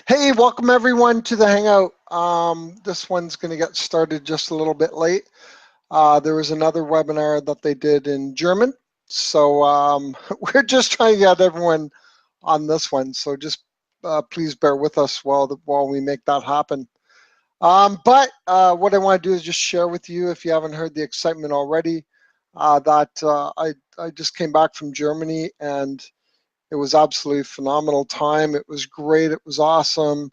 Hey, welcome everyone to the Hangout. This one's going to get started just a little bit late. There was another webinar that they did in German, so we're just trying to get everyone on this one. So just please bear with us while we make that happen. But what I want to do is just share with you, if you haven't heard the excitement already, that I just came back from Germany and it was absolutely phenomenal time. It was great. It was awesome.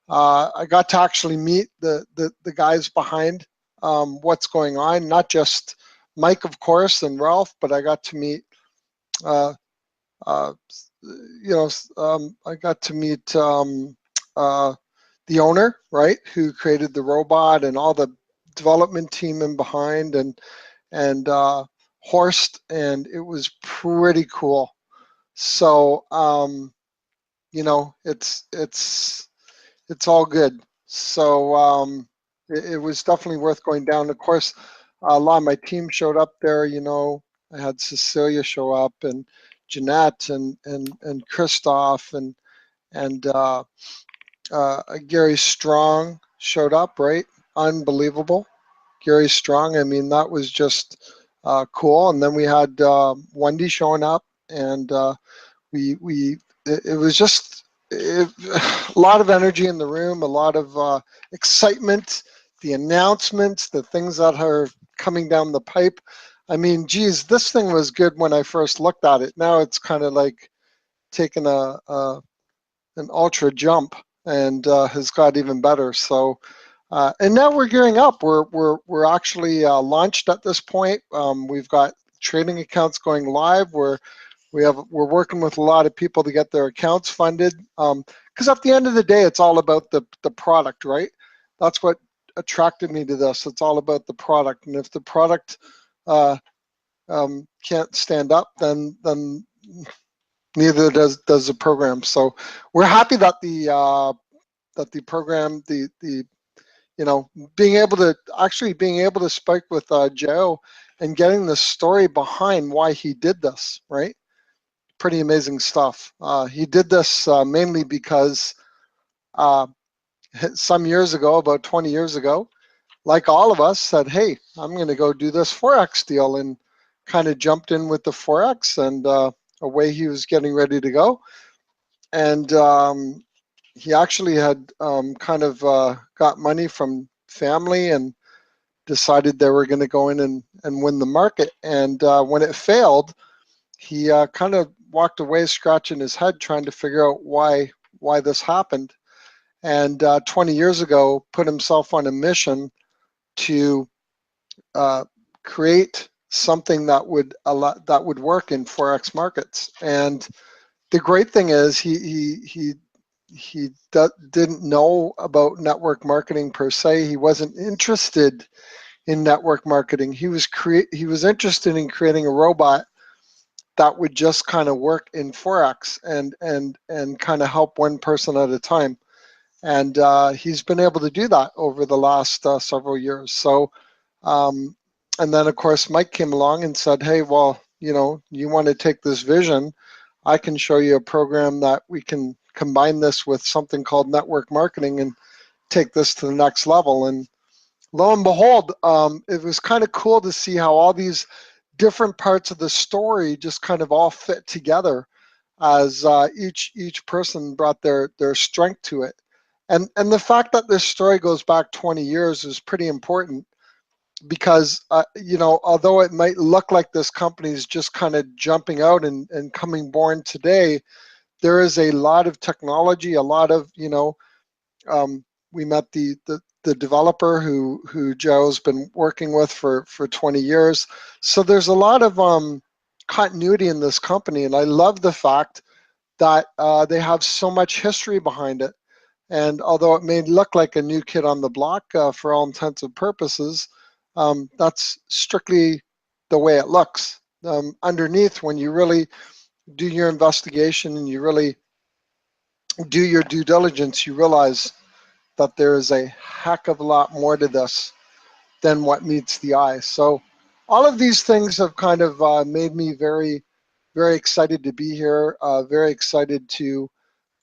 I got to actually meet the guys behind what's going on, not just Mike, of course, and Ralph, but I got to meet, uh, uh, I got to meet the owner, right, who created the robot and all the development team in behind and Horst, and it was pretty cool. So it's all good. So it was definitely worth going down. Of course, a lot of my team showed up there. I had Cecilia show up and Jeanette and Christoph and Gary Strong showed up. Right, unbelievable. Gary Strong. I mean, that was just cool. And then we had Wendy showing up, and it was just a lot of energy in the room, a lot of excitement, the announcements, the things that are coming down the pipe. I mean, geez, this thing was good when I first looked at it. Now it's kind of like taking an ultra jump and has got even better. So, and now we're gearing up. We're actually launched at this point. We've got trading accounts going live. We're working with a lot of people to get their accounts funded. Because at the end of the day, it's all about the product, right? That's what attracted me to this. It's all about the product, and if the product can't stand up, then neither does the program. So we're happy that the program, being able to speak with Joe and getting the story behind why he did this, right? Pretty amazing stuff. He did this mainly because some years ago, about 20 years ago, like all of us, said, hey, I'm going to go do this Forex deal, and kind of jumped in with the Forex, and away he was getting ready to go. And he actually had kind of got money from family and decided they were going to go in and win the market. And when it failed, he kind of walked away scratching his head trying to figure out why this happened. And 20 years ago, put himself on a mission to create something that would work in Forex markets. And the great thing is he didn't know about network marketing per se. He wasn't interested in network marketing. He was interested in creating a robot that would just kind of work in Forex and kind of help one person at a time. And he's been able to do that over the last several years. So, and then of course Mike came along and said, hey, well, you want to take this vision, I can show you a program that we can combine this with something called network marketing and take this to the next level. And lo and behold, it was kind of cool to see how all these different parts of the story just kind of all fit together as each person brought their strength to it. And the fact that this story goes back 20 years is pretty important, because although it might look like this company is just kind of jumping out and coming born today, there is a lot of technology, a lot of we met the developer who Joe's been working with for 20 years. So there's a lot of continuity in this company, and I love the fact that they have so much history behind it. And although it may look like a new kid on the block for all intents and purposes, that's strictly the way it looks. Underneath, when you really do your investigation and you really do your due diligence, you realize that there is a heck of a lot more to this than what meets the eye. So all of these things have kind of made me very, very excited to be here, very excited to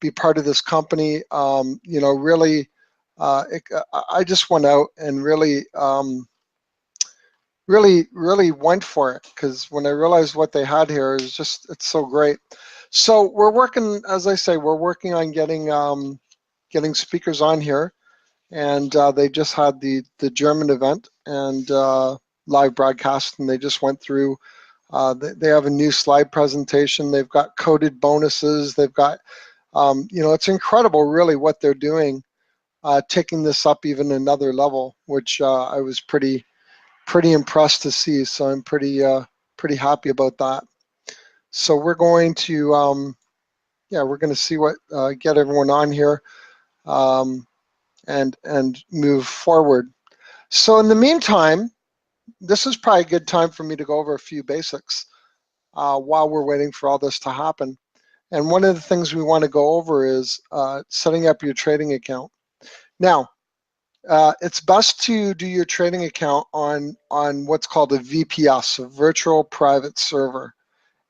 be part of this company. You know, really, I just went out and really, really went for it, because when I realized what they had here, it was just, it's so great. So we're working, as I say, we're working on getting speakers on here, and they just had the German event and live broadcast, and they just went through. They have a new slide presentation. They've got coded bonuses. They've got, you know, it's incredible really what they're doing, taking this up even another level, which I was pretty impressed to see. So I'm pretty happy about that. So we're going to, yeah, we're going to see what, get everyone on here, and move forward. So in the meantime, this is probably a good time for me to go over a few basics while we're waiting for all this to happen. And one of the things we want to go over is setting up your trading account. Now, it's best to do your trading account on what's called a VPS, a virtual private server.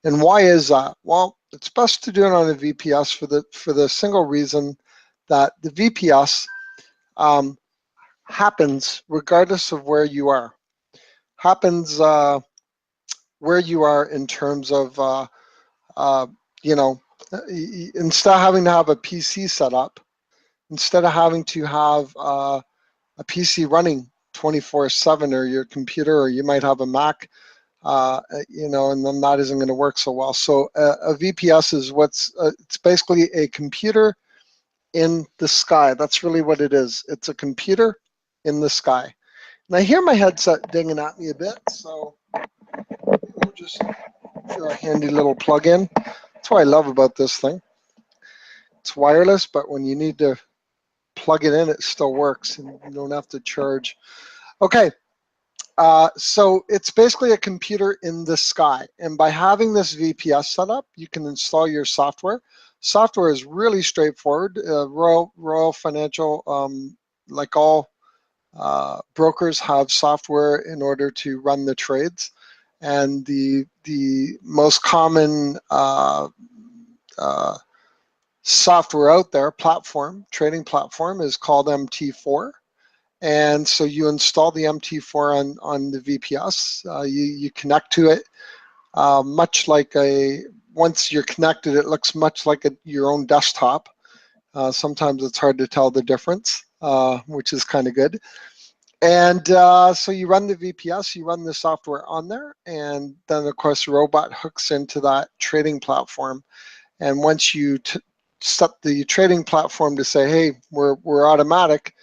And why is that? Well, it's best to do it on a VPS for the single reason that the VPS happens regardless of where you are. Happens where you are in terms of, you know, instead of having to have a PC set up, instead of having to have a PC running 24/7, or your computer, or you might have a Mac, you know, and then that isn't going to work so well. So a VPS is it's basically a computer in the sky. That's really what it is. It's a computer in the sky. And I hear my headset dinging at me a bit, so we'll just do a handy little plug-in. That's what I love about this thing. It's wireless, but when you need to plug it in, it still works, and you don't have to charge. Okay, so it's basically a computer in the sky. And by having this VPS set up, you can install your software. Software is really straightforward. Royal Financial, like all brokers, have software in order to run the trades. And the most common software out there, trading platform, is called MT4. And so you install the MT4 on the VPS. You connect to it, much like once you're connected, it looks much like your own desktop. Sometimes it's hard to tell the difference, which is kind of good. And so you run the VPS, you run the software on there, and then of course the robot hooks into that trading platform. And once you set the trading platform to say, hey, we're automatic,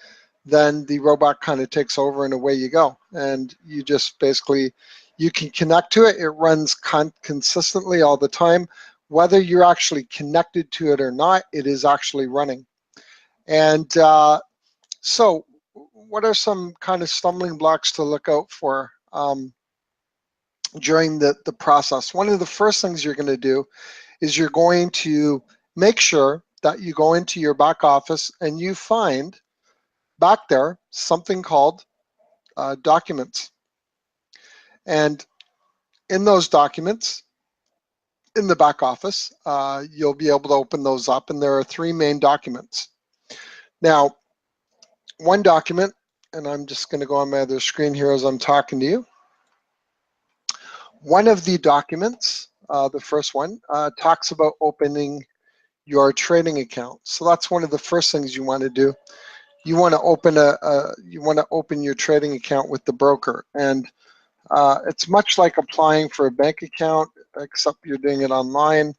then the robot kind of takes over and away you go. And you just basically, you can connect to it. It runs consistently all the time. Whether you're actually connected to it or not, it is actually running. And so what are some kind of stumbling blocks to look out for during the process? One of the first things you're going to do is you're going to make sure that you go into your back office and you find back there something called documents. And in those documents, in the back office, you'll be able to open those up, and there are three main documents. Now, one document, and I'm just going to go on my other screen here as I'm talking to you. One of the documents, the first one, talks about opening your trading account. So that's one of the first things you want to do. You want to open your trading account with the broker, and it's much like applying for a bank account, except you're doing it online.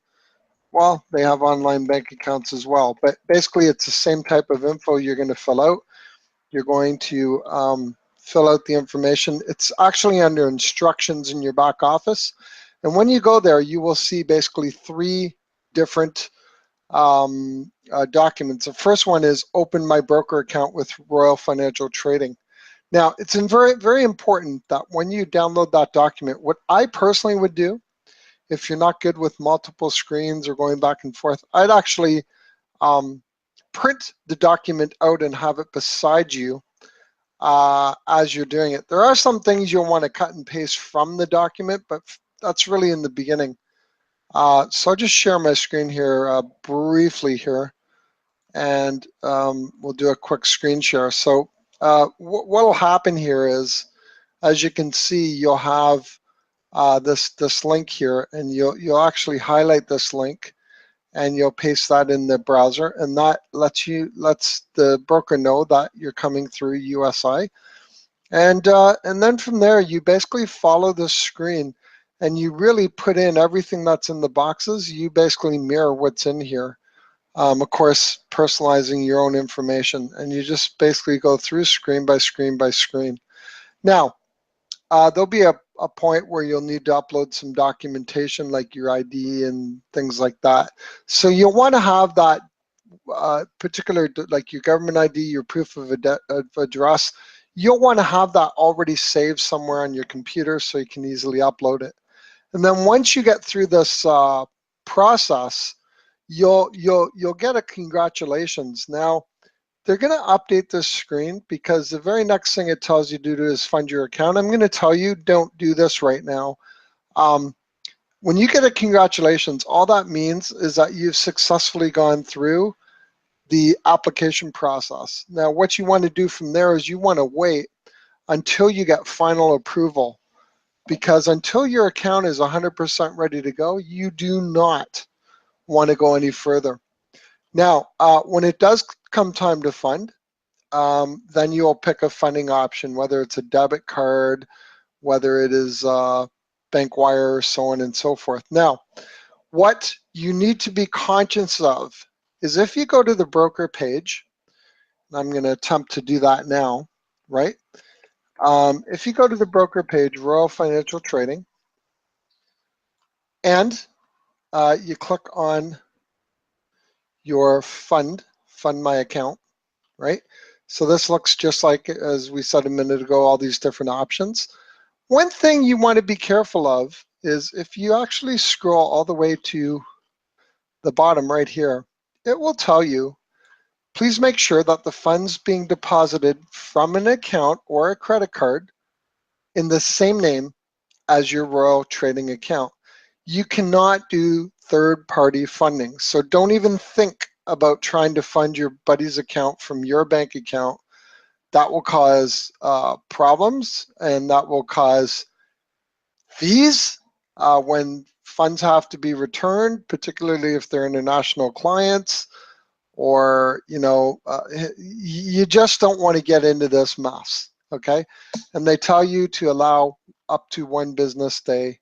Well, they have online bank accounts as well, but basically it's the same type of info you're going to fill out. You're going to fill out the information. It's actually under instructions in your back office. And when you go there, you will see basically three different documents. The first one is open my broker account with Royal Financial Trading. Now, it's very, very important that when you download that document, what I personally would do, if you're not good with multiple screens or going back and forth, I'd actually print the document out and have it beside you as you're doing it. There are some things you'll want to cut and paste from the document, but that's really in the beginning. So I'll just share my screen here briefly here. and we'll do a quick screen share. So what will happen here is, as you can see, you'll have this link here, and you'll actually highlight this link, and you'll paste that in the browser, and that lets the broker know that you're coming through USI. And then from there, you basically follow this screen, and you really put in everything that's in the boxes. You basically mirror what's in here. Of course, personalizing your own information, and you just basically go through screen by screen by screen. Now, there'll be a point where you'll need to upload some documentation like your ID and things like that. So you'll want to have that particular, like your government ID, your proof of address, you'll want to have that already saved somewhere on your computer so you can easily upload it. And then once you get through this process, you'll get a congratulations. Now, they're going to update this screen because the very next thing it tells you to do is fund your account. I'm going to tell you, don't do this right now. When you get a congratulations, all that means is that you've successfully gone through the application process. Now, what you want to do from there is you want to wait until you get final approval, because until your account is 100% ready to go, you do not want to go any further. Now, when it does come time to fund, then you'll pick a funding option, whether it's a debit card, whether it is bank wire, so on and so forth. Now, what you need to be conscious of is if you go to the broker page, and I'm going to attempt to do that now, right? If you go to the broker page, Royal Financial Trading, and you click on your fund my account, right? So this looks just like, as we said a minute ago, all these different options. One thing you want to be careful of is if you actually scroll all the way to the bottom right here, it will tell you, please make sure that the funds being deposited from an account or a credit card in the same name as your Royal Trading account. You cannot do third-party funding. So don't even think about trying to fund your buddy's account from your bank account. That will cause problems, and that will cause fees when funds have to be returned, particularly if they're international clients, or you just don't want to get into this mess, okay? And they tell you to allow up to 1 business day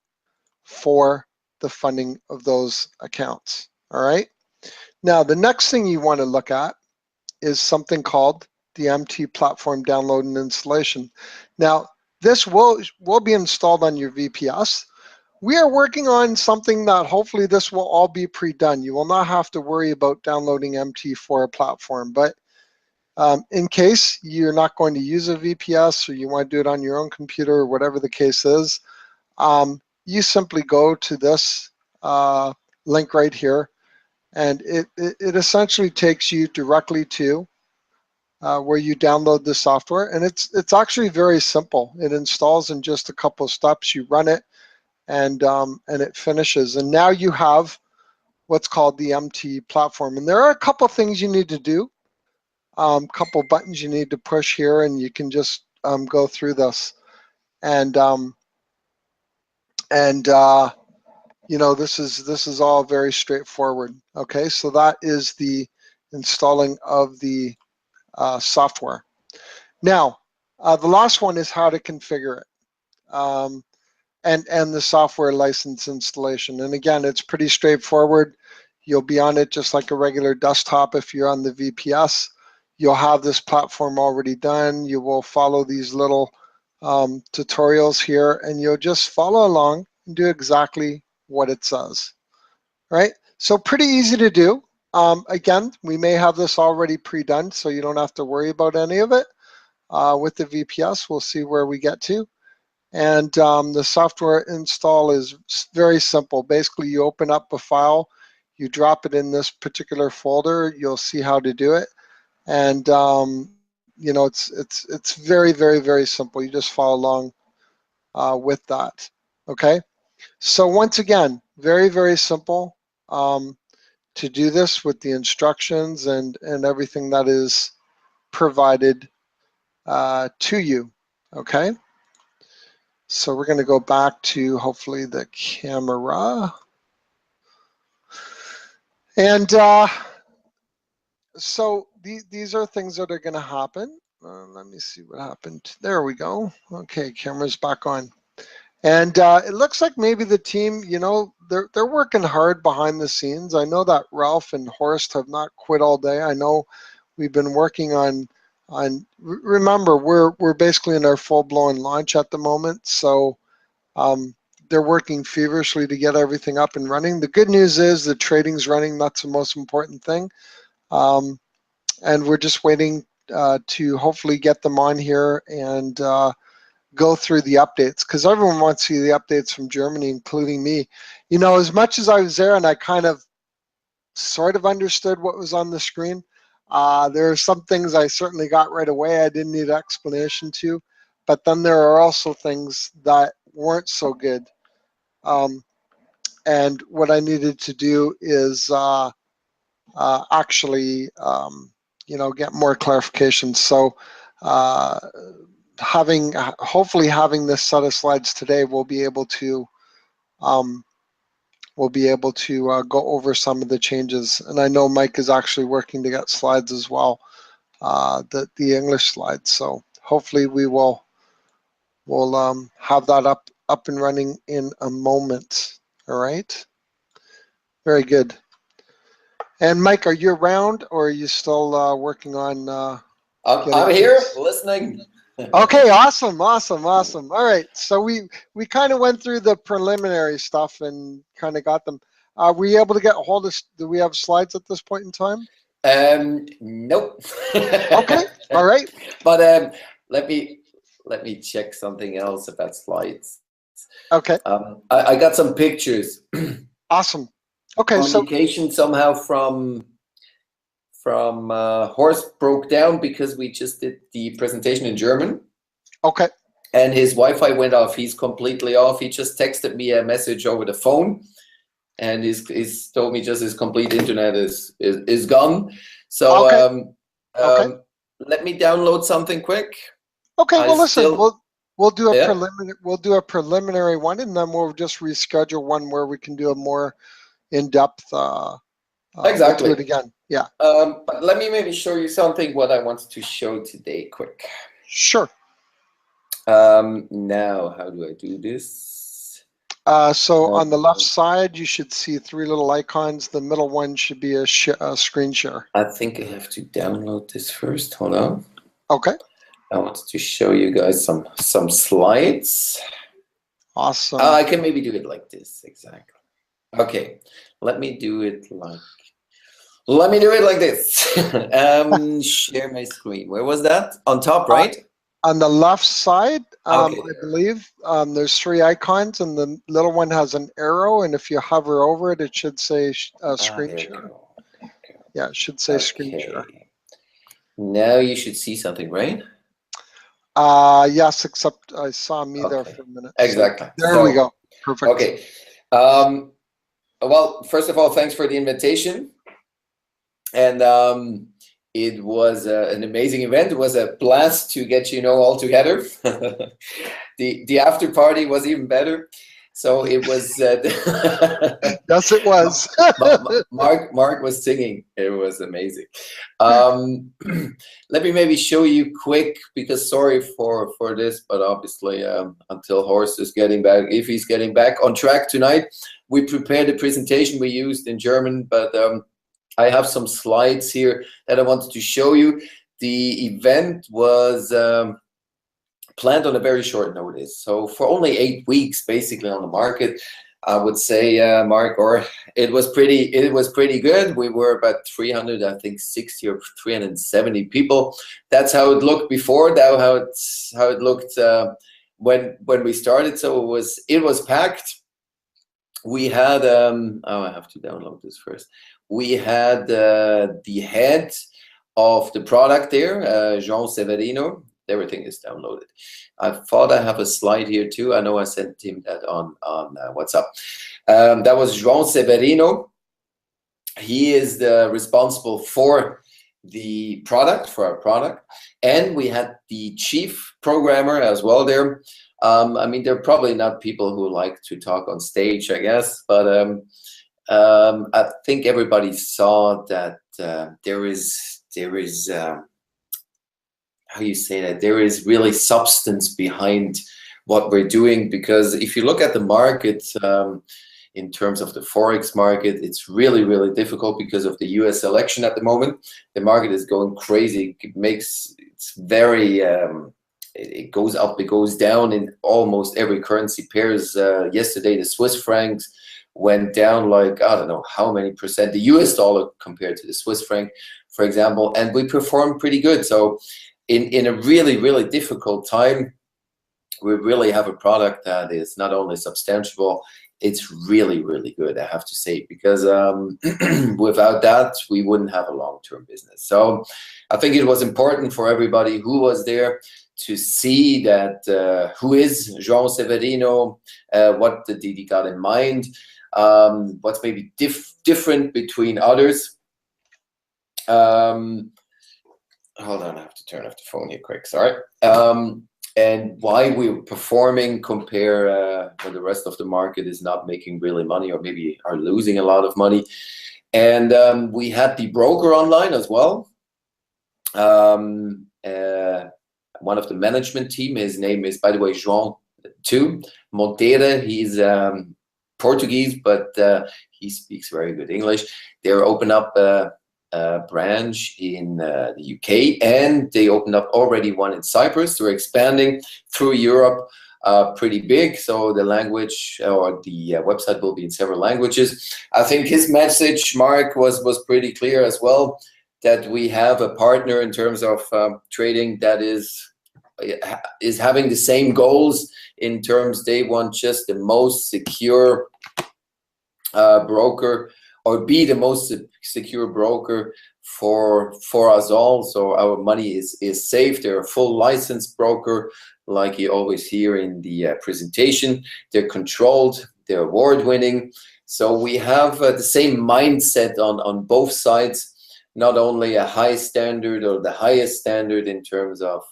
for the funding of those accounts, all right? Now, the next thing you want to look at is something called the MT platform download and installation. Now, this will be installed on your VPS. We are working on something that hopefully this will all be pre-done. You will not have to worry about downloading MT for a platform, but in case you're not going to use a VPS or you want to do it on your own computer or whatever the case is, you simply go to this link right here, and it essentially takes you directly to where you download the software, and it's actually very simple. It installs in just a couple of steps. You run it, and it finishes. And now you have what's called the MT platform. And there are a couple of things you need to do, couple buttons you need to push here, and you can just go through this. And this is all very straightforward. Okay, so that is the installing of the software. Now, the last one is how to configure it, and the software license installation. And again, it's pretty straightforward. You'll be on it just like a regular desktop if you're on the VPS. You'll have this platform already done. You will follow these little tutorials here, and you'll just follow along and do exactly what it says, right? So pretty easy to do. Again, we may have this already pre-done, so you don't have to worry about any of it. With the VPS, we'll see where we get to. And the software install is very simple. Basically, you open up a file, you drop it in this particular folder, you'll see how to do it. And it's very, very, very simple. You just follow along with that, okay? So once again, very, very simple. to do this with the instructions and everything that is provided to you, okay? So we're going to go back to hopefully the camera. And so these are things that are going to happen. Let me see what happened. There we go. Okay, camera's back on. And it looks like maybe the team, you know, they're working hard behind the scenes. I know that Ralph and Horst have not quit all day. I know we've been working on remember, we're basically in our full-blown launch at the moment. So they're working feverishly to get everything up and running. The good news is the trading's running. That's the most important thing. And we're just waiting to hopefully get them on here and go through the updates, because everyone wants to see the updates from Germany, including me. You know, as much as I was there and I kind of sort of understood what was on the screen, there are some things I certainly got right away. I didn't need explanation to, but then there are also things that weren't so good. And what I needed to do is actually, you know, get more clarification. So hopefully having this set of slides today, we'll be able to go over some of the changes. And I know Mike is actually working to get slides as well, the English slides. So hopefully we'll have that up and running in a moment. All right. Very good. And Mike, are you around, or are you still working on? I'm here listening. Okay, awesome. All right, so we kind of went through the preliminary stuff and kind of got them. Are we able to get a hold of? Do we have slides at this point in time? Nope. Okay, all right. But let me check something else about slides. Okay. I got some pictures. Awesome. Okay, communication somehow from Horst broke down because we just did the presentation in German. Okay. And his Wi-Fi went off. He's completely off. He just texted me a message over the phone, and he's told me just his complete internet is gone. So okay. Let me download something quick. Okay. Well, listen, we'll do a preliminary one, and then we'll just reschedule one where we can do a more in-depth. Exactly. We'll do it again. Yeah. But let me maybe show you something what I wanted to show today quick. Sure. Now, how do I do this? So on the left side, you should see 3 little icons. The middle one should be a screen share. I think I have to download this first. Hold on. Okay. I wanted to show you guys some slides. Awesome. I can maybe do it like this. Exactly. Okay. Let me do it like this. Share my screen. Where was that? On top, right? On the left side, okay, I believe there's 3 icons, and the little one has an arrow, and if you hover over it, it should say screen share. Yeah, it should say screen share. Now you should see something, right? Yes, except I saw me there for a minute. Exactly. So there we go. Perfect. Okay. Well, first of all, thanks for the invitation. And it was an amazing event. It was a blast to get all together. The after party was even better. So it was. Yes, it was. Mark was singing. It was amazing. Let me maybe show you quick, because sorry for this, but obviously until Horst is getting back, if he's getting back on track tonight, we prepared a presentation we used in German, but I have some slides here that I wanted to show you. The event was planned on a very short notice. So for only 8 weeks, basically on the market, I would say, Mark, or it was pretty good. We were about 360 or 370 people. That's how it looked before. Now how it looked when we started. So it was packed. We had oh, I have to download this first. We had the head of the product there, Jean Severino. Everything is downloaded. I thought I have a slide here too. I know I sent him that on WhatsApp. That was Jean Severino. he is the responsible for the product, for our product. And we had the chief programmer as well there. I mean, they're probably not people who like to talk on stage, I guess, but I think everybody saw that there is how you say that, there is really substance behind what we're doing. Because if you look at the market, in terms of the Forex market, it's really, really difficult because of the US election at the moment. The market is going crazy. It's very, it goes up, it goes down in almost every currency pairs. Yesterday, the Swiss francs went down like, I don't know how many percent, the US dollar compared to the Swiss franc, for example, and we performed pretty good. So in a really, really difficult time, we really have a product that is not only substantial, it's really, really good, I have to say, because without that, we wouldn't have a long-term business. So I think it was important for everybody who was there to see that who is João Severino, what did he got in mind, what's maybe different between others. Hold on, I have to turn off the phone here quick, sorry. And why we're performing compare when the rest of the market is not making really money, or maybe are losing a lot of money. And we had the broker online as well. One of the management team, his name is, by the way, João too, Monteira. He's Portuguese, but he speaks very good English. They're open up a branch in the UK, and they opened up already one in Cyprus. They're expanding through Europe pretty big, so the language or the website will be in several languages. I think his message, Mark, was pretty clear as well, that we have a partner in terms of trading that is having the same goals in terms they want just the most secure broker, or be the most secure broker for us all. So our money is safe. They're a full licensed broker, like you always hear in the presentation. They're controlled, they're award-winning. So we have the same mindset on both sides, not only a high standard or the highest standard in terms of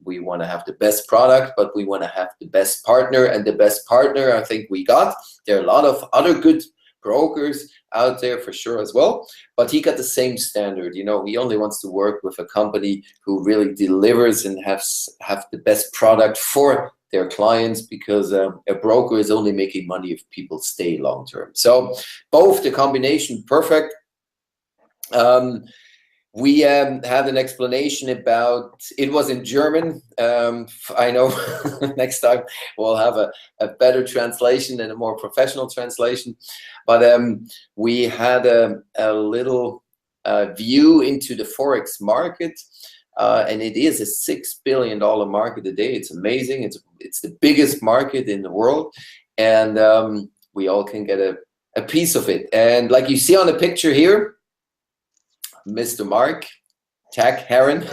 we want to have the best product, but we want to have the best partner. And the best partner, I think we got. There are a lot of other good brokers out there for sure as well, but he got the same standard. You know, he only wants to work with a company who really delivers and have the best product for their clients, because a broker is only making money if people stay long term. So both, the combination, perfect. We had an explanation about, it was in German. I know next time we'll have a better translation and a more professional translation. But we had a little view into the Forex market, and it is a $6 billion market a day. It's amazing. It's the biggest market in the world, and we all can get a piece of it. And like you see on the picture here, Mr. Mark Tech Heron.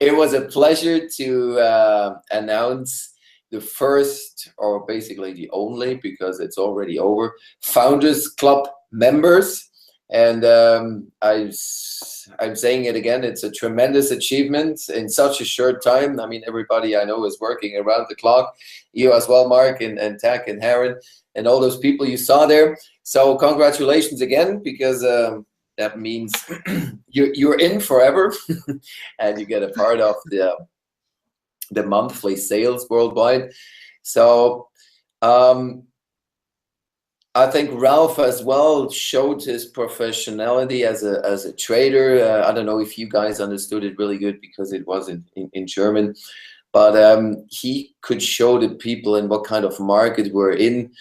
It was a pleasure to announce the first, or basically the only, because it's already over, Founders Club members. And I'm saying it again, it's a tremendous achievement in such a short time. I mean, everybody I know is working around the clock. You as well, Mark, and Tech and Heron, and all those people you saw there. So congratulations again, because that means you're in forever, and you get a part of the monthly sales worldwide. So I think Ralph as well showed his professionality as a trader. I don't know if you guys understood it really good because it was in German, but he could show the people in what kind of market we're in,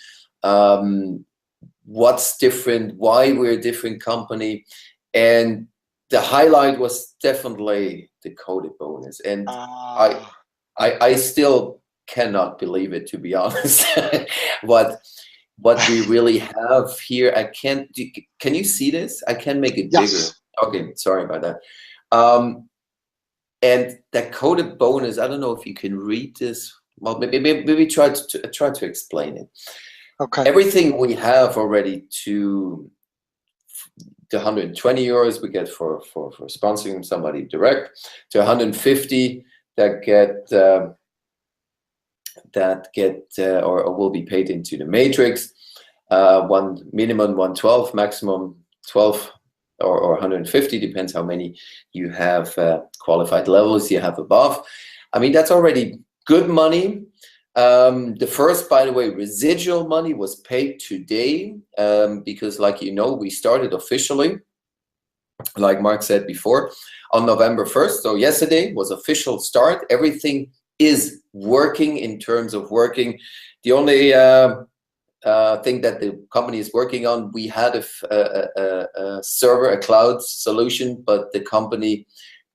what's different, why we're a different company. And the highlight was definitely the coded bonus. And I still cannot believe it, to be honest. What we really have here, can you see this? I can make it bigger. Yes. Okay, sorry about that. And that coded bonus, I don't know if you can read this. Well, maybe try to explain it. Okay. Everything we have already to to 120 euros we get for sponsoring somebody direct, to 150 that get or will be paid into the matrix. One minimum 112, maximum 12 or 150, depends how many you have qualified levels you have above. I mean, that's already good money. The first, by the way, residual money was paid today because, like you know, we started officially, like Mark said before, on November 1st. So yesterday was official start. Everything is working in terms of working. The only thing that the company is working on, we had a server, a cloud solution, but the company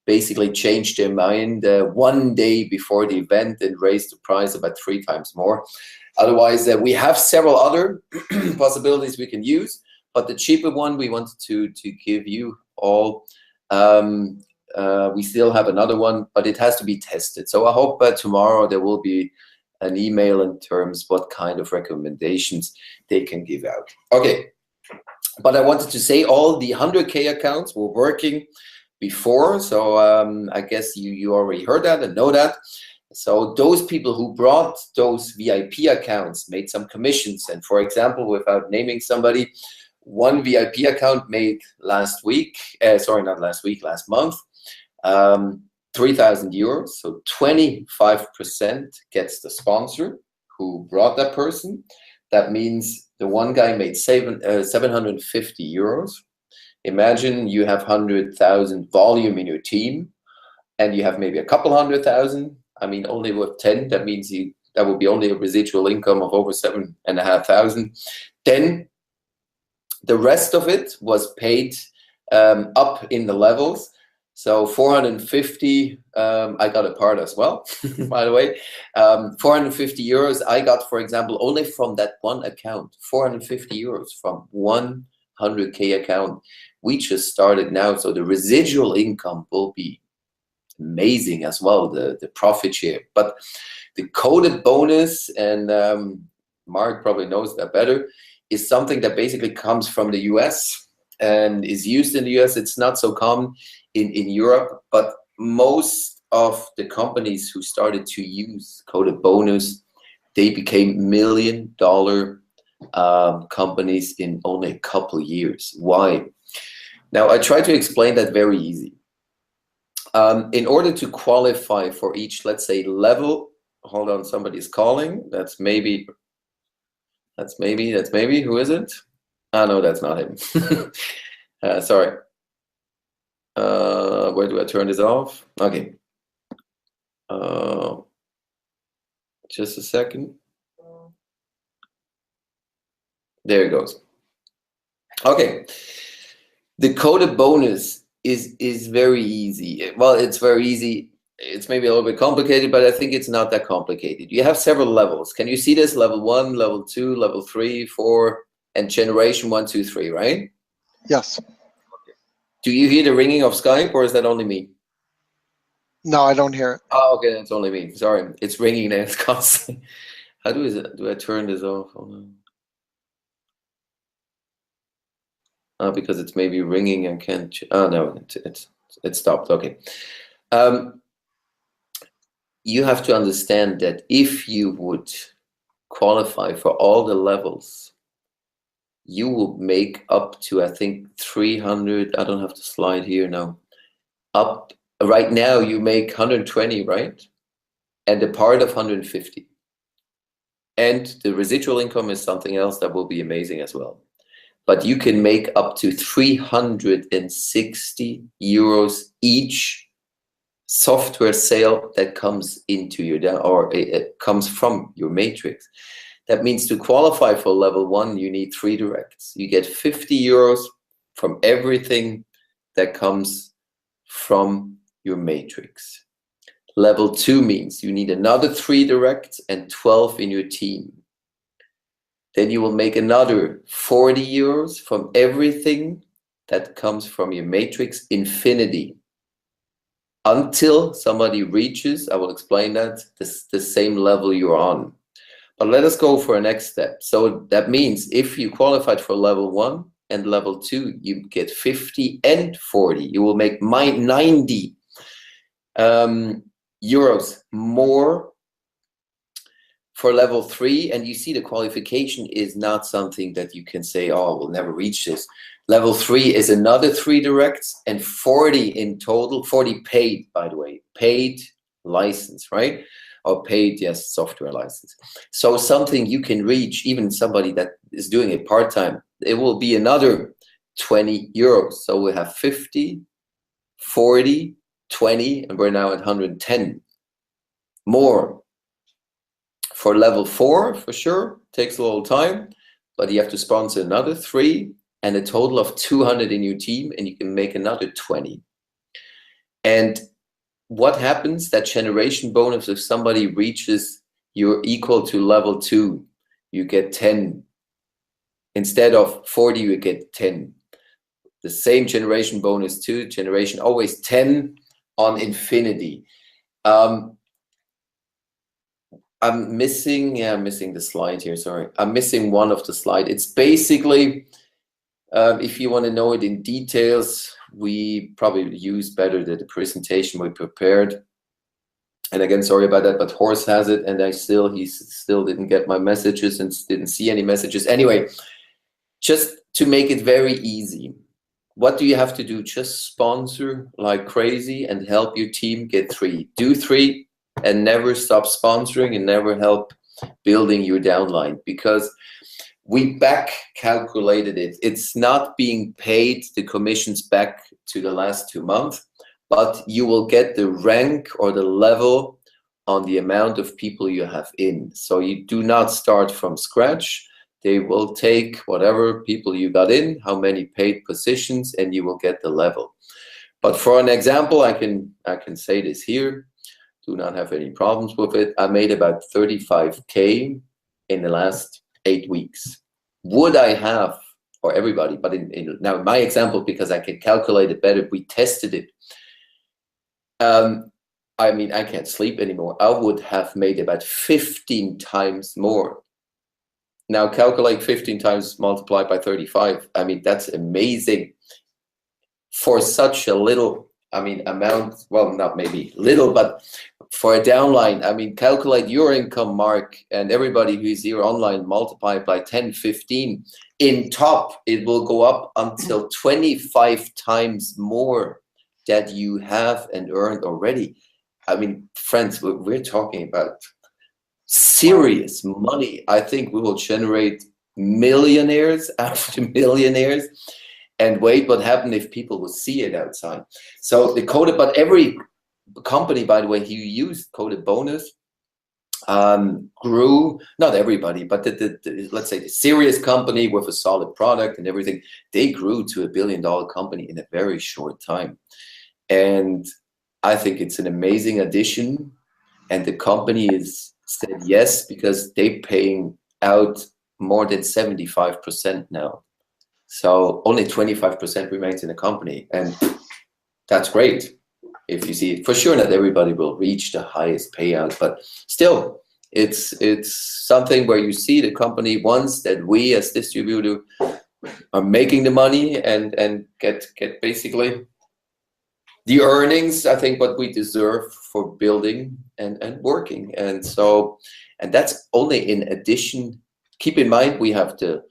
basically changed their mind one day before the event and raised the price about 3 times more. Otherwise, we have several other possibilities we can use, but the cheaper one we wanted to give you all. We still have another one, but it has to be tested. So I hope tomorrow there will be an email in terms what kind of recommendations they can give out. Okay, but I wanted to say all the 100K accounts were working before, so I guess you already heard that and know that. So those people who brought those VIP accounts made some commissions, and for example, without naming somebody, one VIP account made last month 3,000 euros, so 25% gets the sponsor who brought that person. That means the one guy made 750 euros. Imagine you have 100,000 volume in your team, and you have maybe a couple 100,000. I mean, only with 10, that means that would be only a residual income of over 7,500. Then the rest of it was paid up in the levels. So 450, I got a part as well, by the way. 450 euros I got, for example, only from that one account. 450 euros from 100K account. We just started now, so the residual income will be amazing as well, the profit share. But the coded bonus, and Mark probably knows that better, is something that basically comes from the US and is used in the US. It's not so common in Europe, but most of the companies who started to use coded bonus, they became $1 million companies in only a couple years. Why? Now, I try to explain that very easy. In order to qualify for each, let's say, level, hold on, somebody's calling. That's maybe, who is it? Ah, no, that's not him. Sorry. Where do I turn this off? Okay. Just a second. There it goes. Okay. The coded bonus is very easy. Well, it's very easy. It's maybe a little bit complicated, but I think it's not that complicated. You have several levels. Can you see this? Level 1, level 2, level 3, 4, and generation 1, 2, 3, right? Yes. Do you hear the ringing of Skype, or is that only me? No, I don't hear it. Oh, okay, that's only me. Sorry, it's ringing there. It's constantly. How do I turn this off? Because it's maybe ringing. I can't. Oh no, it stopped. Okay. You have to understand that if you would qualify for all the levels, you will make up to, I think, 300. I don't have the slide here now. Up right now, you make 120, right? And a part of 150. And the residual income is something else that will be amazing as well. But you can make up to 360 euros each software sale that comes into your, or it comes from your matrix. That means to qualify for level 1, you need 3 directs. You get 50 euros from everything that comes from your matrix. Level 2 means you need another 3 directs and 12 in your team. Then you will make another 40 euros from everything that comes from your matrix infinity, until somebody reaches, I will explain that, the same level you're on. But let us go for a next step. So that means if you qualified for level 1, and level 2, you get 50 and 40. You will make 90 euros more for level 3. And you see the qualification is not something that you can say, oh, we'll never reach this. Level 3 is another 3 directs and 40 in total, 40 paid, by the way, paid license, right? Or paid, yes, software license. So something you can reach, even somebody that is doing it part-time, it will be another 20 euros. So we have 50, 40, 20, and we're now at 110 more. For level 4, for sure, takes a little time, but you have to sponsor another 3 and a total of 200 in your team, and you can make another 20. And what happens, that generation bonus, if somebody reaches you're equal to level 2, you get 10. Instead of 40, you get 10. The same generation bonus, 2 generation, always 10 on infinity. I'm missing the slide here, sorry. I'm missing one of the slide. It's basically, if you want to know it in details, we probably use better the presentation we prepared. And again, sorry about that, but Horst has it, and he still didn't get my messages and didn't see any messages. Anyway, just to make it very easy, what do you have to do? Just sponsor like crazy and help your team get 3. Do 3 and never stop sponsoring and never help building your downline, because we back calculated it. It's not being paid the commissions back to the last 2 months, but you will get the rank or the level on the amount of people you have in. So you do not start from scratch. They will take whatever people you got in, how many paid positions, and you will get the level. But for an example, I can say this here. Do not have any problems with it. I made about 35K in the last 8 weeks. Would I have, or everybody, but now my example, because I can calculate it better, we tested it. I mean, I can't sleep anymore. I would have made about 15 times more. Now calculate 15 times multiplied by 35. I mean, that's amazing for such a little, I mean, amount. Well, not maybe little, but for a downline, I mean, calculate your income, Mark, and everybody who's here online, multiply it by 10, 15. In top, it will go up until 25 times more that you have and earned already. I mean, friends, we're talking about serious money. I think we will generate millionaires after millionaires. And wait, what happened if people will see it outside? So the coded, but every company, by the way, who used coded bonus grew, not everybody, but let's say the serious company with a solid product and everything, they grew to $1 billion company in a very short time. And I think it's an amazing addition. And the company is said yes, because they're paying out more than 75% now. So only 25% remains in the company. And that's great. If you see, for sure not everybody will reach the highest payout, but still, it's something where you see the company wants that we as distributor are making the money and get basically the earnings, I think, what we deserve for building and working. And so, and that's only in addition. Keep in mind, we have the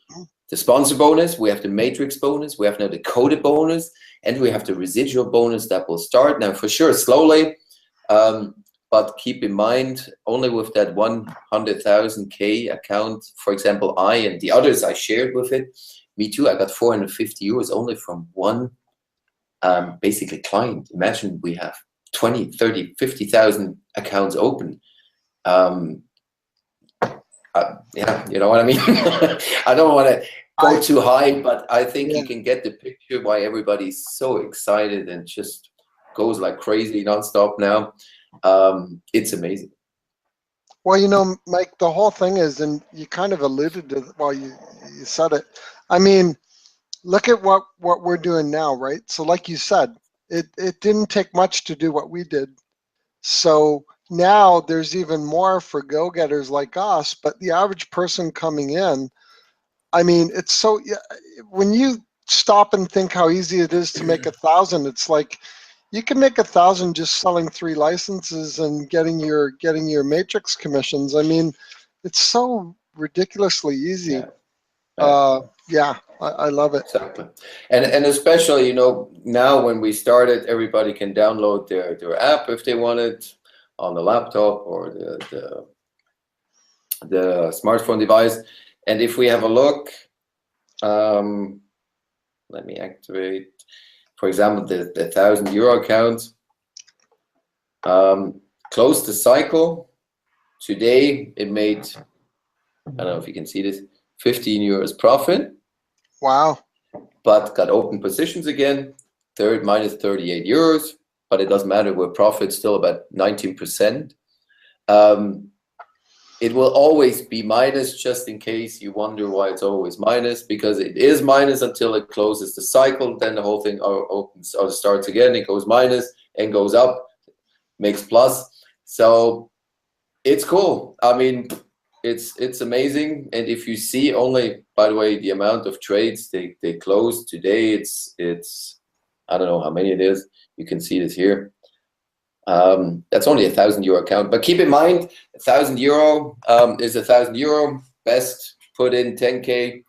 sponsor bonus, we have the matrix bonus, we have now the coded bonus, and we have the residual bonus that will start now for sure slowly. But keep in mind, only with that 100,000K account, for example, I and the others I shared with it, me too, I got 450 euros only from one basically client. Imagine we have 20, 30, 50,000 accounts open. Yeah, you know what I mean? I don't want to go too high, but I think you can get the picture why everybody's so excited and just goes like crazy nonstop now. It's amazing. Well, you know, Mike, the whole thing is, and you kind of alluded to, well, you said it. I mean, look at what we're doing now, right? So like you said, it didn't take much to do what we did. So now there's even more for go-getters like us, but the average person coming in, I mean, it's so, when you stop and think how easy it is to make 1,000. It's like you can make 1,000 just selling 3 licenses and getting your matrix commissions. I mean, it's so ridiculously easy. Yeah, I love it. Exactly. And especially, you know, now when we started, everybody can download their app if they want it on the laptop or the smartphone device. And if we have a look, let me activate, for example, the €1,000 account. Closed the cycle. Today it made, I don't know if you can see this, €15 profit. Wow. But got open positions again, minus €38, but it doesn't matter, we're profit still about 19%. It will always be minus, just in case you wonder why it's always minus, because it is minus until it closes the cycle, then the whole thing opens or starts again, it goes minus and goes up, makes plus. So it's cool. I mean, it's amazing. And if you see only, by the way, the amount of trades they closed today, it's I don't know how many it is. You can see this here. That's only a €1,000 account, but keep in mind, €1,000 is €1,000. Best put in 10K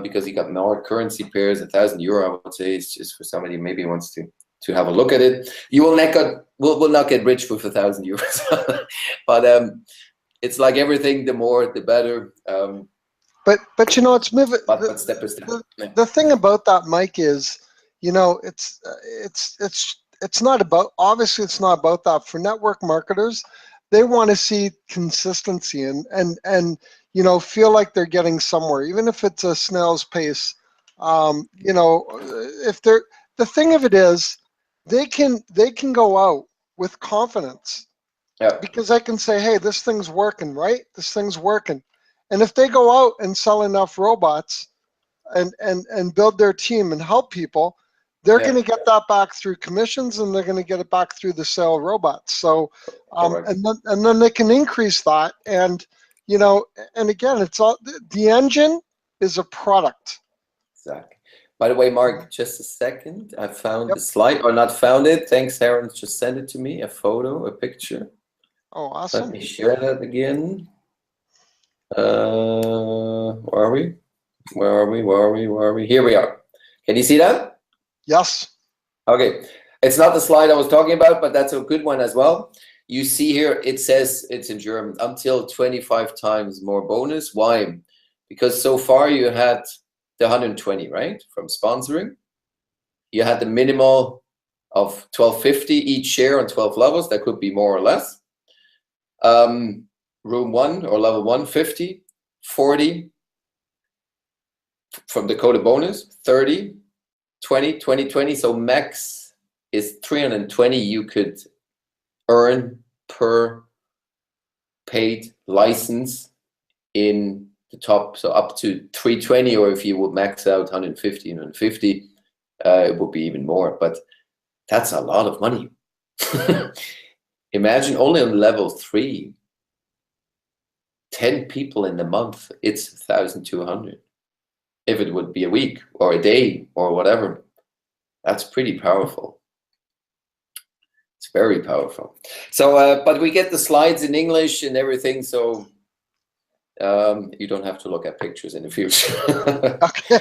because you got more currency pairs. €1,000, I would say, is just for somebody maybe wants to have a look at it. You will not get rich with €1,000, but it's like everything. The more, the better. But you know, it's moving. But step by step. The thing about that, Mike, is, you know, it's not about, obviously it's not about that. For network marketers, they want to see consistency and you know, feel like they're getting somewhere, even if it's a snail's pace. You know, if they're, the thing of it is, they can go out with confidence. Yeah. Because I can say, hey, this thing's working, right? This thing's working. And if they go out and sell enough robots and build their team and help people, they're going to get that back through commissions, and they're going to get it back through the sale of robots. So, and then they can increase that. And, you know, and again, it's all, the engine is a product. Exactly. By the way, Mark, just a second. I found the slide, or not found it. Thanks, Aaron. Just send it to me, a photo, a picture. Oh, awesome. Let me share that again. Where are we? Where are we? Where are we? Where are we? Here we are. Can you see that? Yes. Okay. It's not the slide I was talking about, but that's a good one as well. You see here, it says, it's in German, until 25 times more bonus. Why? Because so far you had the 120, right, from sponsoring. You had the minimal of 1250 each share on 12 levels. That could be more or less. Room 1 or level 1, 50, 40 from the coded bonus, 30, 20, 20, 20. So max is 320 you could earn per paid license in the top. So up to 320, or if you would max out 150, 150, it would be even more. But that's a lot of money. Imagine only on level 3, 10 people in the month, it's 1,200. If it would be a week or a day or whatever, that's pretty powerful. It's very powerful. So, but we get the slides in English and everything, so you don't have to look at pictures in the future. Okay.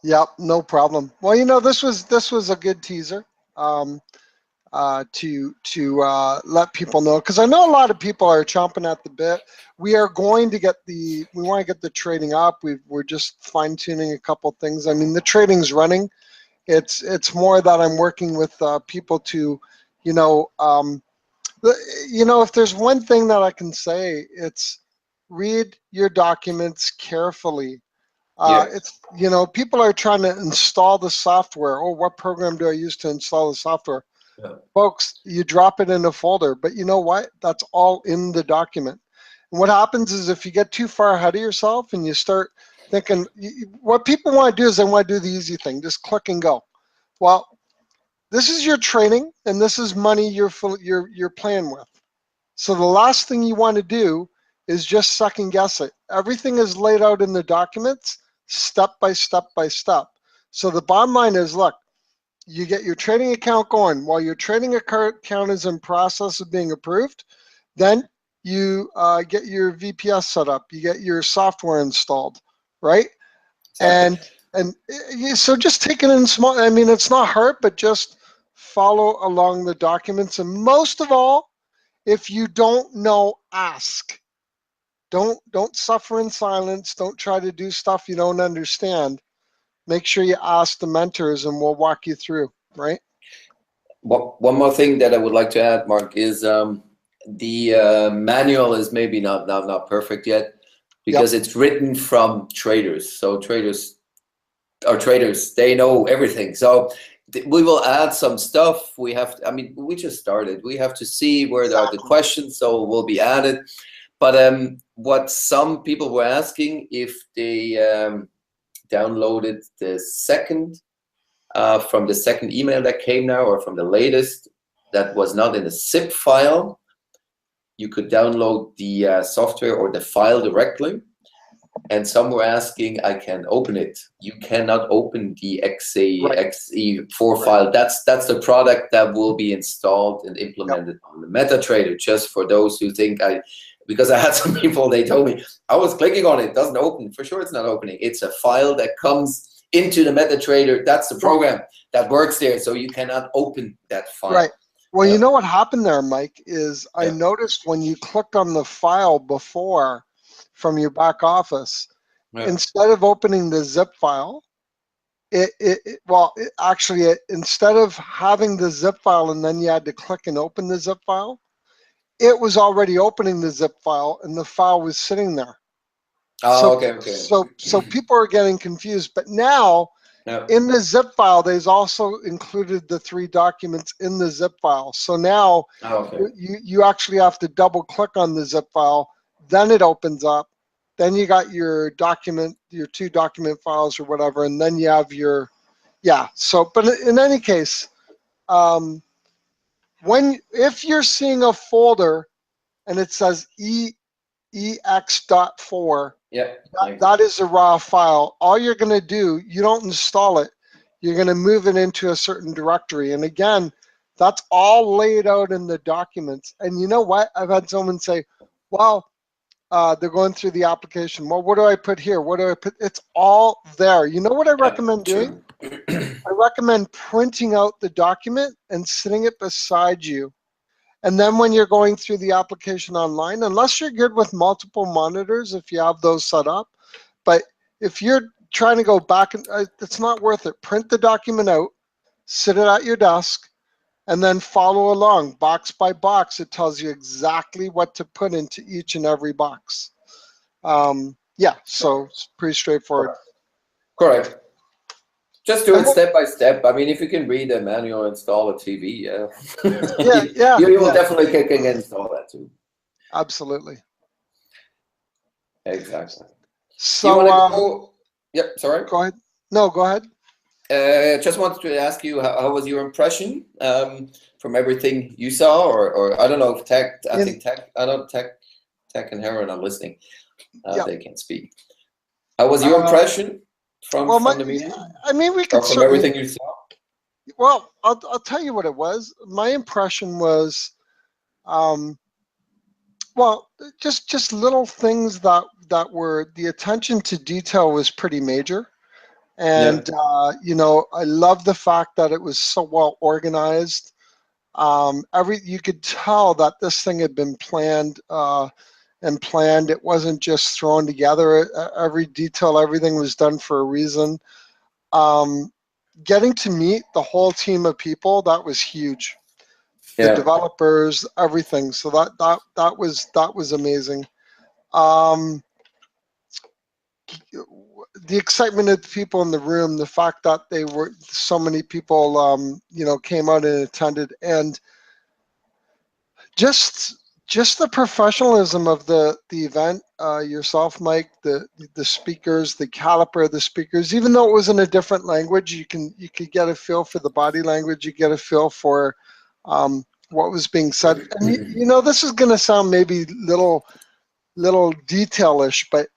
Yep, no problem. Well, you know, this was a good teaser. To let people know, because I know a lot of people are chomping at the bit. We want to get the trading up. We're just fine tuning a couple things. I mean, the trading's running. It's more that I'm working with people to, you know, if there's one thing that I can say, it's read your documents carefully. It's, you know, people are trying to install the software. Oh, what program do I use to install the software? Yeah. Folks, you drop it in a folder, but you know what? That's all in the document. And what happens is, if you get too far ahead of yourself and you start thinking, what people want to do is they want to do the easy thing, just click and go. Well, this is your training, and this is money you're playing with. So the last thing you want to do is just second guess it. Everything is laid out in the documents, step by step by step. So the bottom line is, look, you get your trading account going. While your trading account is in process of being approved, then you get your VPS set up. You get your software installed, right? Exactly. So just take it in small. I mean, it's not hard, but just follow along the documents. And most of all, if you don't know, ask. Don't suffer in silence. Don't try to do stuff you don't understand. Make sure you ask the mentors, and we'll walk you through. Right. One more thing that I would like to add, Mark, is the manual is maybe not perfect yet, because it's written from traders. So traders are traders; they know everything. So we will add some stuff. We have to, I mean, we just started. We have to see where there are the questions, so will be added. But what some people were asking, if they downloaded the second from the second email that came now, or from the latest that was not in a zip file, you could download the software or the file directly. And some were asking, I can open it. You cannot open the XE4 file. That's the product that will be installed and implemented on the MetaTrader. Just for those who think because I had some people, they told me, I was clicking on it, doesn't open. For sure it's not opening. It's a file that comes into the MetaTrader. That's the program that works there. So you cannot open that file. Right. Well, you know what happened there, Mike, is I noticed when you clicked on the file before from your back office, instead of opening the zip file, instead of having the zip file and then you had to click and open the zip file, it was already opening the zip file and the file was sitting there. Oh, okay. So people are getting confused, but now in the zip file, there's also included the 3 documents in the zip file. So now you actually have to double click on the zip file, then it opens up, then you got your 2 document files or whatever, and then you have your, but in any case, if you're seeing a folder and it says ex.4, that is a raw file. All you're going to do, you don't install it. You're going to move it into a certain directory. And again, that's all laid out in the documents. And you know what? I've had someone say, well, they're going through the application. Well, what do I put here? What do I put? It's all there. You know what I recommend doing? I recommend printing out the document and sitting it beside you. And then when you're going through the application online, unless you're good with multiple monitors, if you have those set up, but if you're trying to go back, it's not worth it. Print the document out, sit it at your desk, and then follow along box by box. It tells you exactly what to put into each and every box. So it's pretty straightforward. Correct. Just do it step by step. I mean, if you can read the manual, install a TV, you will definitely can install that too. Absolutely. Exactly. So, you want to go? Yep. Sorry. Go ahead. No, go ahead. Just wanted to ask you, how was your impression from everything you saw, or I don't know if Tech. I think Tech. I know Tech and Heron are listening. They can speak. How was your impression? From the meeting? I mean, we could from everything you saw. Well, I'll tell you what it was. My impression was, just little things that were, the attention to detail was pretty major, and I love the fact that it was so well organized. You could tell that this thing had been planned. It wasn't just thrown together. Every detail, everything was done for a reason. Getting to meet the whole team of people, that was huge. The developers, everything. So that was amazing. The excitement of the people in the room, the fact that so many people, came out and attended, and just the professionalism of the event, yourself, Mike, the speakers, the caliber of the speakers, even though it was in a different language, you could get a feel for the body language, you get a feel for what was being said. And this is going to sound maybe little detailish, but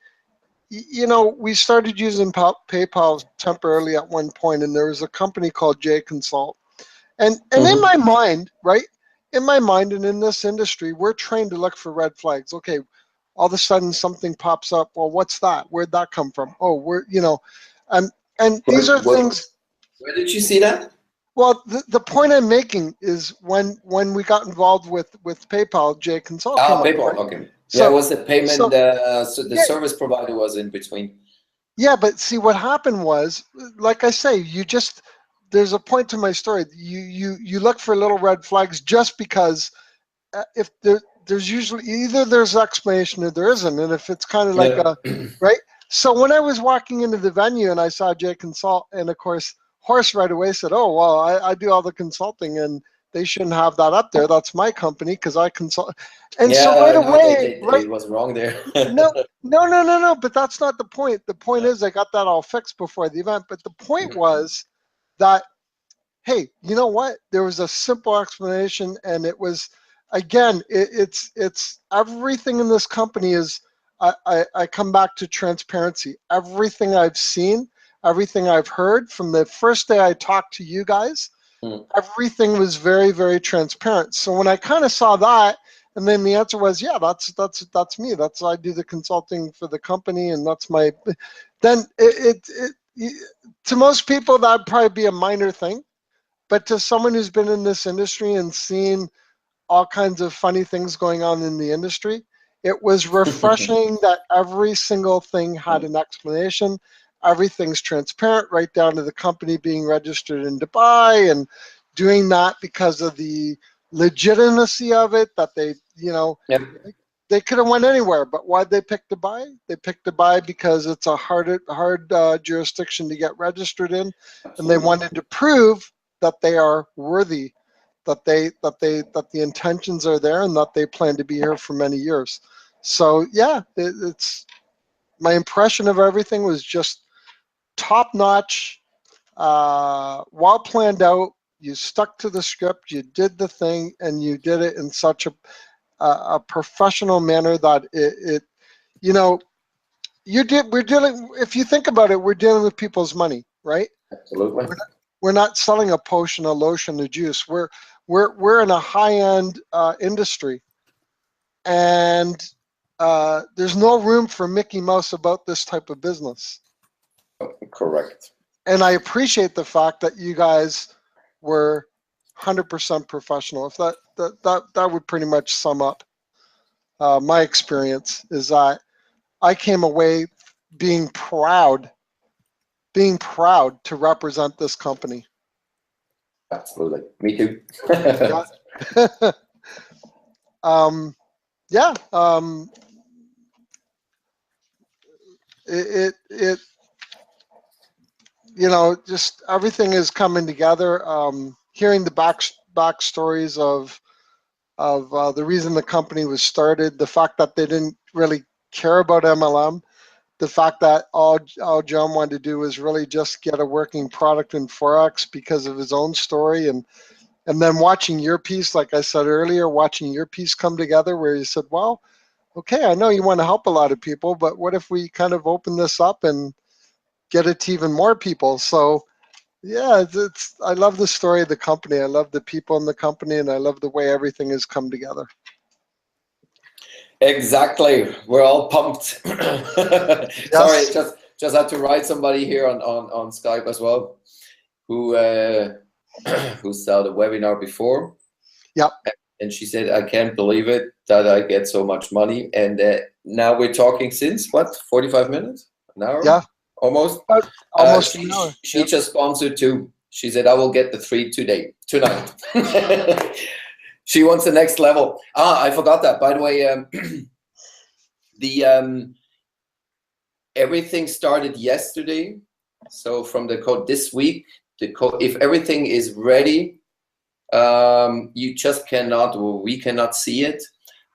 you know, we started using PayPal temporarily at one point, and there was a company called J Consult. And in my mind, right, in my mind and in this industry, we're trained to look for red flags. Okay, all of a sudden something pops up. Well, what's that? Where'd that come from? Oh, we're, you know, and these are things. Where did you see that? Well, the point I'm making is when we got involved with PayPal, J Consult came up. PayPal, right? okay. So, yeah, it was the payment, so the yeah, service provider was in between. Yeah, but see what happened was, like I say, there's a point to my story. You look for little red flags just because if there's usually either there's explanation or there isn't, and if it's kind of like a right. So when I was walking into the venue and I saw Jay Consult, and of course Horst right away said, "Oh well, I do all the consulting, and they shouldn't have that up there. That's my company because I consult." And yeah, so right away, it was wrong there. no. But that's not the point. The point is I got that all fixed before the event. But the point was that, hey, you know what? There was a simple explanation, and it was, again, it's everything in this company is. I come back to transparency. Everything I've seen, everything I've heard from the first day I talked to you guys, everything was very, very transparent. So when I kind of saw that, and then the answer was, yeah, that's me. I do the consulting for the company, and that's my. Then to most people that'd probably be a minor thing, but to someone who's been in this industry and seen all kinds of funny things going on in the industry, it was refreshing that every single thing had an explanation. Everything's transparent, right down to the company being registered in Dubai and doing that because of the legitimacy of it, that they, you know, they could have went anywhere, but why'd they pick Dubai? They picked Dubai because it's a hard jurisdiction to get registered in, and they wanted to prove that they are worthy, that the intentions are there, and that they plan to be here for many years. So yeah, it's my impression of everything was just top notch, well planned out. You stuck to the script, you did the thing, and you did it in such a professional manner that it you know, we're dealing, if you think about it, we're dealing with people's money, right? Absolutely. We're not selling a potion, a lotion, a juice. We're in a high-end industry, and there's no room for Mickey Mouse about this type of business. Correct. And I appreciate the fact that you guys were 100% professional. If that would pretty much sum up my experience, is that I came away being proud to represent this company. Absolutely. Me too. Yeah. Yeah. It you know, just everything is coming together. Hearing the back stories of the reason the company was started, the fact that they didn't really care about MLM, the fact that all John wanted to do was really just get a working product in Forex because of his own story, and then watching your piece, like I said earlier, watching your piece come together where you said, well, okay, I know you want to help a lot of people, but what if we kind of open this up and get it to even more people? So yeah, I love the story of the company. I love the people in the company, and I love the way everything has come together. Exactly. We're all pumped. Yes. Sorry, just had to write somebody here on Skype as well, who saw the webinar before. Yep. And she said, I can't believe it that I get so much money. And now we're talking since what, 45 minutes? An hour? Yeah. Almost. Almost an hour. She just sponsored 2. She said, I will get the 3 tonight. She wants the next level. I forgot that. By the way, everything started yesterday. So from the code this week, the code, if everything is ready, you just cannot, or we cannot see it.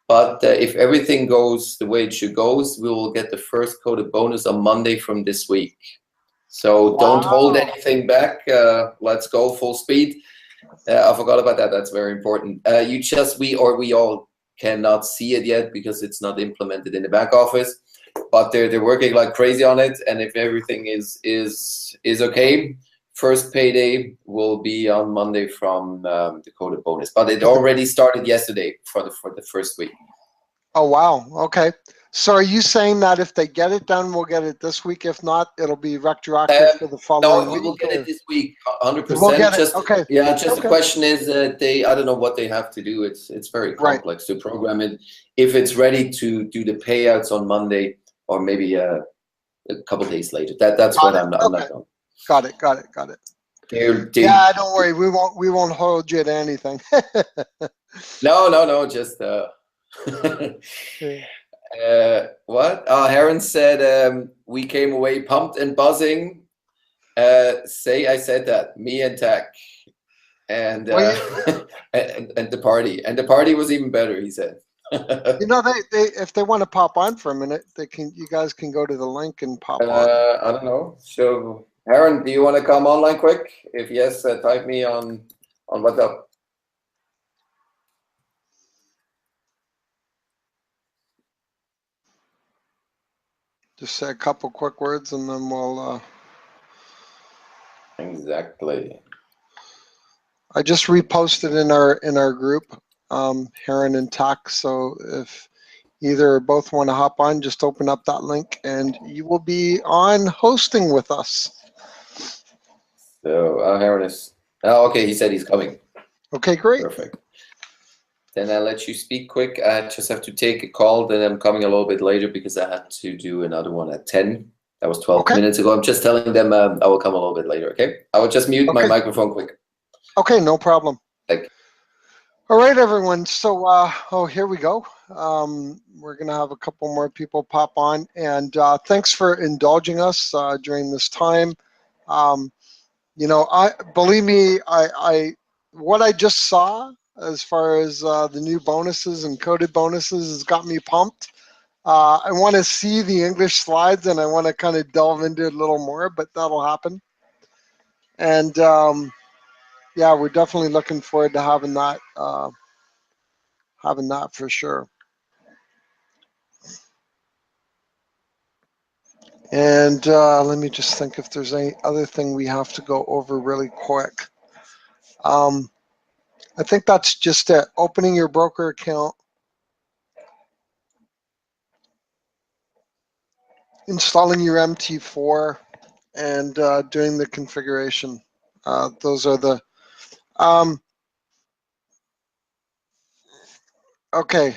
But if everything goes the way it should go, we will get the first coded bonus on Monday from this week. So wow. Don't hold anything back. Let's go full speed. I forgot about that. That's very important. We all cannot see it yet because it's not implemented in the back office. but they're working like crazy on it. And if everything is okay, first payday will be on Monday from the coded bonus. But it already started yesterday for the first week. Oh wow. Okay. So are you saying that if they get it done, we'll get it this week? If not, it'll be retroactive for the following No, week? we will get it this week, 100%. We'll get it. Just Okay. yeah, just the Okay. question is I don't know what they have to do. It's very Right. complex to program it. If it's ready to do the payouts on Monday or maybe a couple days later. That's what I'm not going. Got it. Got it. Got it. Yeah, don't worry. We won't hold you to anything. No. Just what? Heron said we came away pumped and buzzing. Say I said that. Me and Tech, and and the party was even better. He said. You know, they if they want to pop on for a minute, they can. You guys can go to the link and pop on. I don't know. So, Aaron, do you want to come online quick? If yes, type me on WhatsApp. Just say a couple quick words, and then we'll. Exactly. I just reposted in our group, Heron and Tack. So if either or both want to hop on, just open up that link, and you will be on hosting with us. So Heron is. Oh, okay. He said he's coming. Okay, great. Perfect. Then I'll let you speak quick. I just have to take a call. Then I'm coming a little bit later because I had to do another one at 10. That was 12 minutes ago. I'm just telling them I will come a little bit later, okay? I will just mute my microphone quick. Okay, no problem. Thank you. All right, everyone. So, here we go. We're going to have a couple more people pop on. And thanks for indulging us during this time. You know, believe me, what I just saw as far as the new bonuses and coded bonuses has got me pumped. I want to see the English slides, and I want to kind of delve into it a little more, but that'll happen. And yeah, we're definitely looking forward to having that for sure. And let me just think if there's any other thing we have to go over really quick. I think that's just it. Opening your broker account, installing your MT4, and doing the configuration. Those are the okay.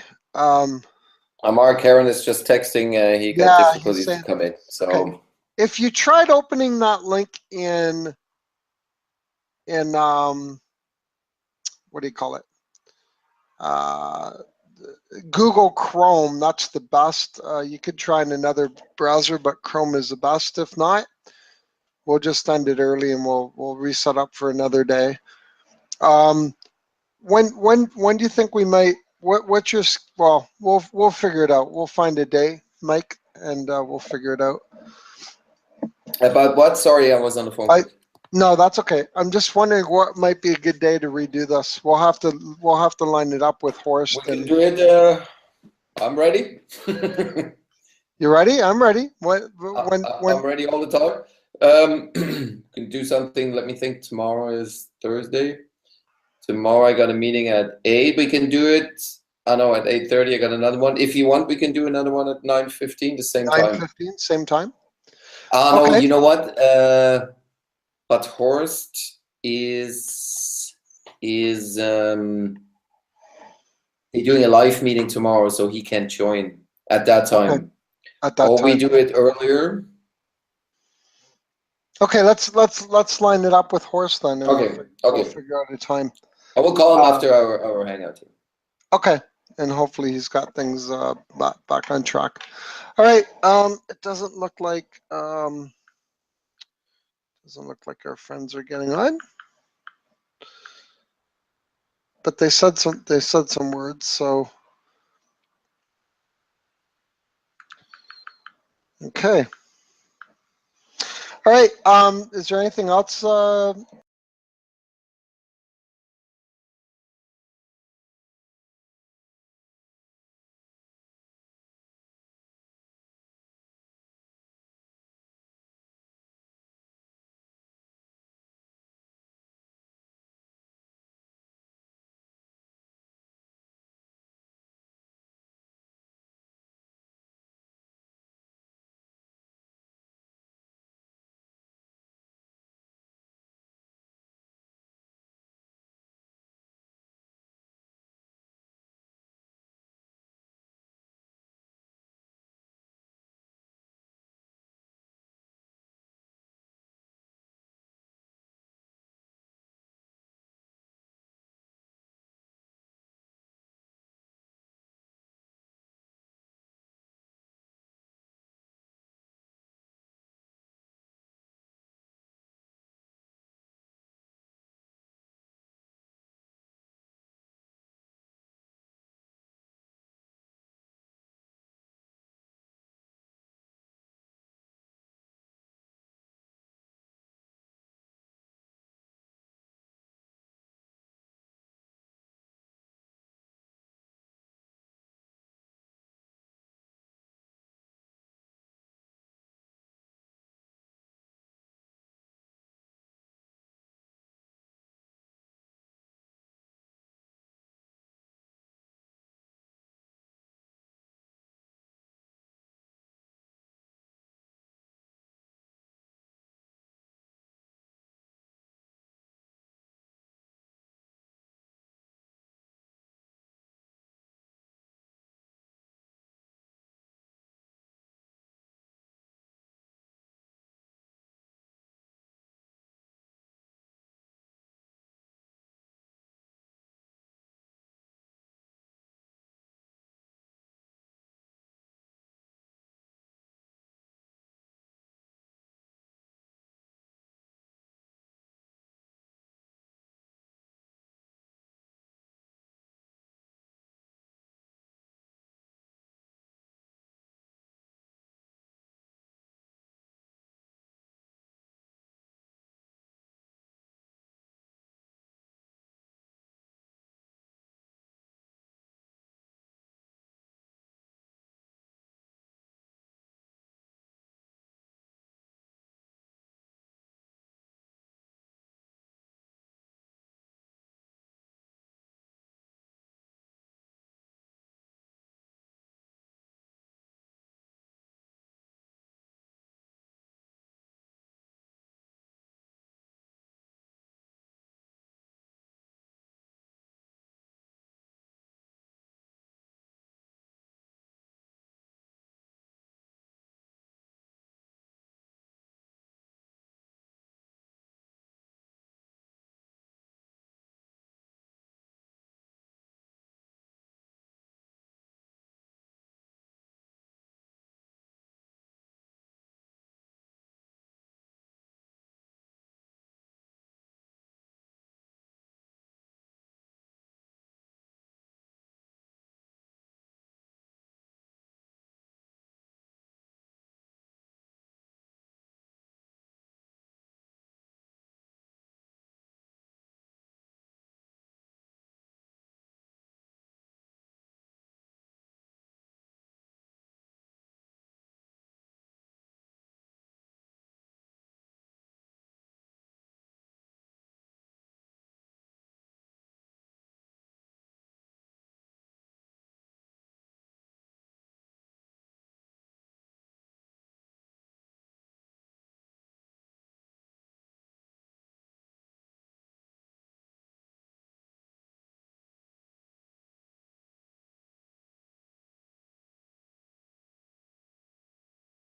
Mark Heron is just texting. He got difficulties to come in. So okay. If you tried opening that link in what do you call it? Google Chrome, that's the best. You could try in another browser, but Chrome is the best. If not, we'll just end it early and we'll reset up for another day. When do you think we might? What's your? Well, we'll figure it out. We'll find a day, Mike, and we'll figure it out. About what? Sorry, I was on the phone. No, that's okay. I'm just wondering what might be a good day to redo this. We'll have to line it up with Horst. We can do it. I'm ready. You ready? I'm ready. I'm ready all the time. Can do something. Let me think. Tomorrow is Thursday. Tomorrow I got a meeting at 8. We can do it. I know at 8:30 I got another one. If you want, we can do another one at 9:15, the same time. 9:15, same time. No, you know what? But Horst is doing a live meeting tomorrow, so he can't join at that time. Okay. At that time. We do it earlier. Okay, let's line it up with Horst then. And we'll figure out a time. I will call him after our hangout. Okay, and hopefully he's got things back on track. All right. It doesn't look like our friends are getting on, but they said some words. So okay. All right. Is there anything else?